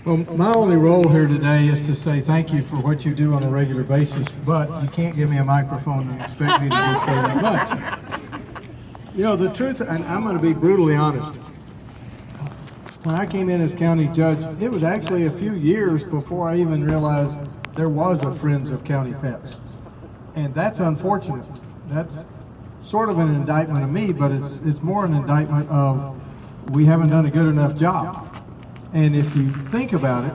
Well, my only role here today is to say thank you for what you do on a regular basis, but you can't give me a microphone and expect me to just say that much. You know, the truth, and I'm going to be brutally honest, when I came in as county judge, it was actually a few years before I even realized there was a Friends of County Pets. And that's unfortunate. That's sort of an indictment of me, but it's more an indictment of we haven't done a good enough job. And if you think about it,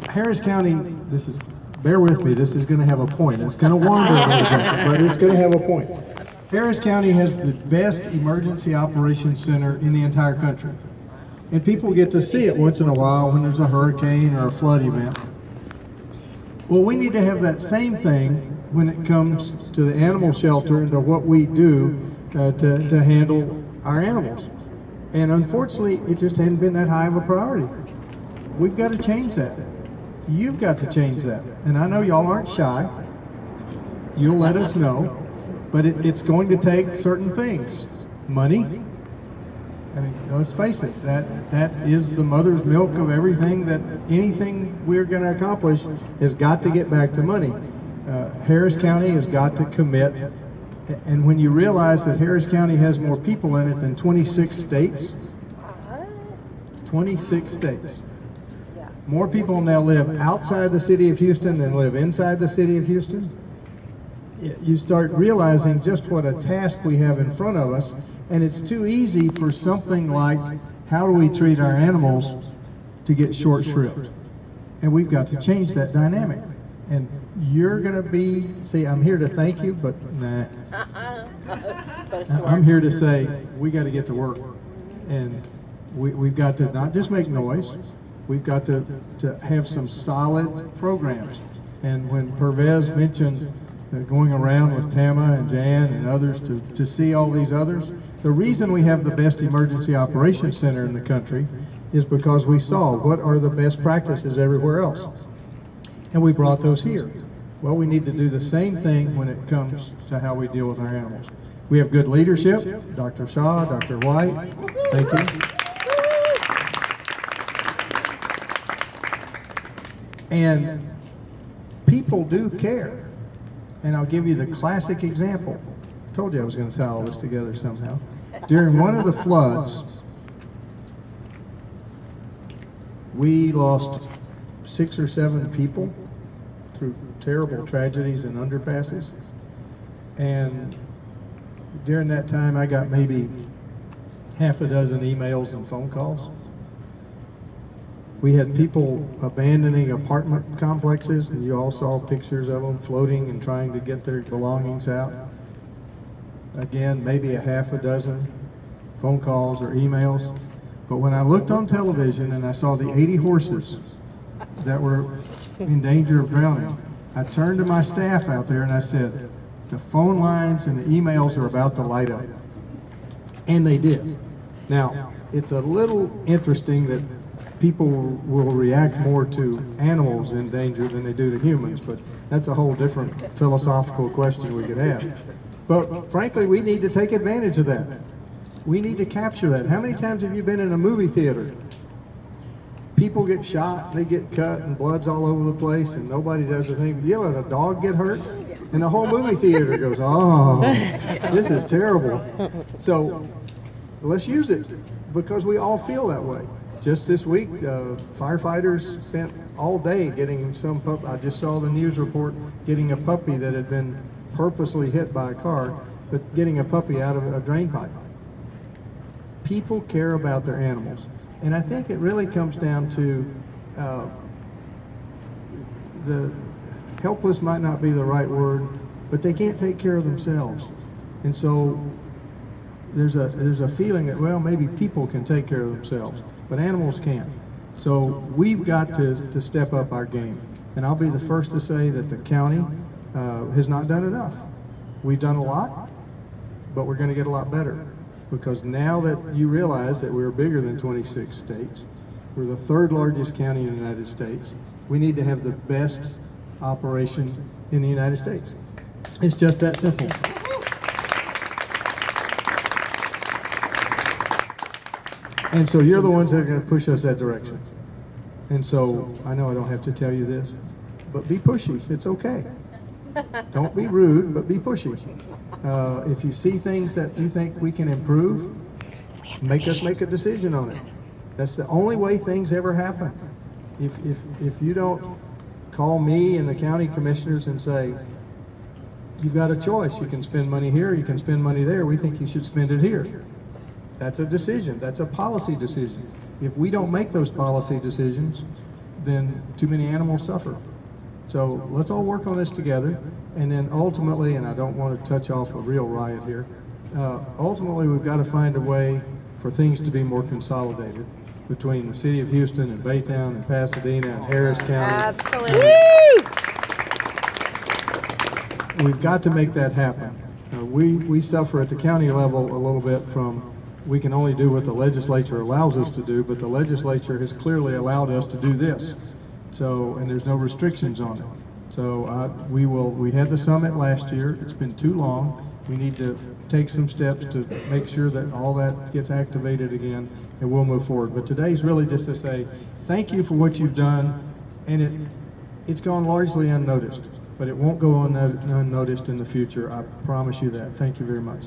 Harris County, bear with me, this is going to have a point. It's going to wander a little bit, but it's going to have a point. Harris County has the best emergency operations center in the entire country. And people get to see it once in a while when there's a hurricane or a flood event. Well, we need to have that same thing when it comes to the animal shelter and to what we do to handle our animals. And unfortunately, it just hasn't been that high of a priority. We've got to change that. You've got to change that. And I know y'all aren't shy. You'll let us know. But it's going to take certain things. Money. I mean, let's face it, that is the mother's milk of everything. That anything we're going to accomplish has got to get back to money. Harris County has got to commit. And when you realize that Harris County has more people in it than 26 states, 26 states. More people now live outside the city of Houston than live inside the city of Houston. You start realizing just what a task we have in front of us, and it's too easy for something like how do we treat our animals to get short shrift. And we've got to change that dynamic. And you're going to see, I'm here to thank you, but nah. I'm here to say we got to get to work. And we've got to not just make noise, we've got to have some solid programs. And when Pervez mentioned going around with Tama and Jan and others to see all these others, the reason we have the best emergency operations center in the country is because we saw what are the best practices everywhere else. And we brought those here. Well, we need to do the same thing when it comes to how we deal with our animals. We have good leadership, Dr. Shaw, Dr. White, thank you. And people do care. And I'll give you the classic example. I told you I was going to tie all this together somehow. During one of the floods, we lost 6 or 7 people through terrible tragedies and underpasses. And during that time, I got maybe half a dozen emails and phone calls. We had people abandoning apartment complexes, and you all saw pictures of them floating and trying to get their belongings out. Again, maybe a half a dozen phone calls or emails. But when I looked on television and I saw the 80 horses that were in danger of drowning, I turned to my staff out there and I said, the phone lines and the emails are about to light up. And they did. Now, it's a little interesting that people will react more to animals in danger than they do to humans, but that's a whole different philosophical question we could have. But frankly, we need to take advantage of that. We need to capture that. How many times have you been in a movie theater? People get shot, they get cut, and blood's all over the place, and nobody does a thing. You let a dog get hurt, and the whole movie theater goes, oh, this is terrible. So let's use it, because we all feel that way. Just this week, firefighters spent all day getting some puppy. I just saw the news report getting a puppy that had been purposely hit by a car, but getting a puppy out of a drain pipe. People care about their animals. And I think it really comes down to the helpless might not be the right word, but they can't take care of themselves. And so there's a feeling that, well, maybe people can take care of themselves, but animals can't. So we've got to step up our game. And I'll be the first to say that the county has not done enough. We've done a lot, but we're going to get a lot better. Because now that you realize that we're bigger than 26 states, we're the 3rd largest county in the United States, we need to have the best operation in the United States. It's just that simple. And so you're the ones that are going to push us that direction. And so I know I don't have to tell you this, but be pushy. It's okay. Don't be rude, but be pushy. If you see things that you think we can improve, make us make a decision on it. That's the only way things ever happen. If you don't call me and the county commissioners and say, you've got a choice, you can spend money here, you can spend money there, we think you should spend it here. That's a decision, that's a policy decision. If we don't make those policy decisions, then too many animals suffer. So let's all work on this together, and then ultimately, and I don't want to touch off a real riot here, ultimately we've got to find a way for things to be more consolidated between the city of Houston and Baytown and Pasadena and Harris County. Absolutely. We've got to make that happen. We suffer at the county level a little bit from, we can only do what the legislature allows us to do, but the legislature has clearly allowed us to do this. So, and there's no restrictions on it. So we had the summit last year. It's been too long. We need to take some steps to make sure that all that gets activated again, and we'll move forward. But today's really just to say thank you for what you've done, and it's gone largely unnoticed, but it won't go unnoticed in the future. I promise you that. Thank you very much.